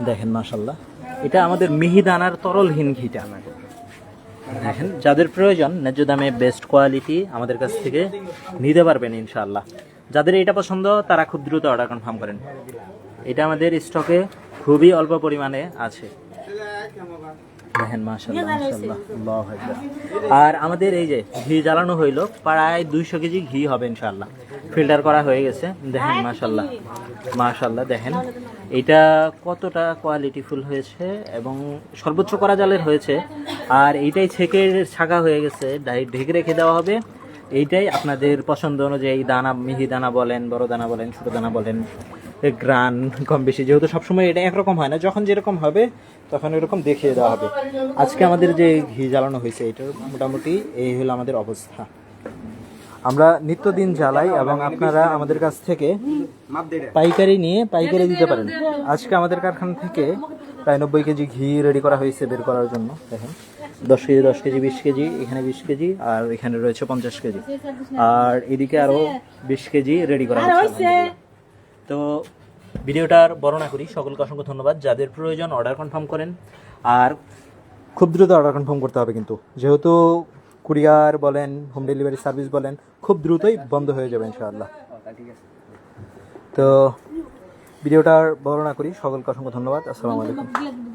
দেখেন মাশাআল্লাহ, এটা আমাদের মিহিদানার তরলহীন ঘিটা। দেখেন, যাদের প্রয়োজন ন্যায্য দামে বেস্ট কোয়ালিটি আমাদের কাছ থেকে নিতে পারবেন ইনশাআল্লাহ। যাদের এটা পছন্দ তারা খুব দ্রুত অর্ডার কনফার্ম করেন। এটা আমাদের স্টকে খুবই অল্প পরিমাণে আছে। দেখেন মাশাআল্লাহ মাশাআল্লাহ, আল্লাহু আকবার। আর আমাদের এই যে ঘি জ্বালানো হইলো প্রায় 200 কেজি ঘি হবে ইনশাআল্লাহ, ফিল্টার করা হয়ে গেছে। দেখেন মাশাআল্লাহ মাশাআল্লাহ, দেখেন এটা কতটা কোয়ালিটিফুল হয়েছে এবং সর্বোচ্চ করা জালের হয়েছে। আর এইটাই ছেঁকে ছাকা হয়ে গেছে, ঢেকে রেখে দেওয়া হবে। এইটাই আপনাদের পছন্দ অনুযায়ী দানা, মিহি দানা বলেন, বড় দানা বলেন, ছোটো দানা বলেন, গ্রান কম বেশি, যেহেতু সবসময় এটা একরকম হয় না, যখন যেরকম হবে তখন এরকম দেখিয়ে দেওয়া হবে। আজকে আমাদের যে ঘি জ্বালানো হয়েছে এটার মোটামুটি এই হলো আমাদের অবস্থা। আমরা নিত্যদিন জ্বালাই এবং আপনারা আমাদের কাছ থেকে পাইকারি নিয়ে পাইকারি দিতে পারেন। আজকে আমাদের কারখানা থেকে প্রায় 90 কেজি ঘি রেডি করা হয়েছে বের করার জন্য। দেখেন 10 কেজি 10 কেজি 20 কেজি, এখানে 20 কেজি, আর এখানে রয়েছে 50 কেজি, আর এদিকে আরও 20 কেজি রেডি করা হয়েছে। তো ভিডিওটার বর্ণনা করি। সকলকে অসংখ্য ধন্যবাদ। যাদের প্রয়োজন অর্ডার কনফার্ম করেন, আর খুব দ্রুত অর্ডার কনফার্ম করতে হবে কিন্তু, যেহেতু কুরিয়ার বলেন, হোম ডেলিভারি সার্ভিস বলেন, খুব দ্রুতই বন্ধ হয়ে যাবে ইনশাআল্লাহ। তো ভিডিওটার বর্ণনা করি। সকলকে অসংখ্য ধন্যবাদ। আসসালামু আলাইকুম।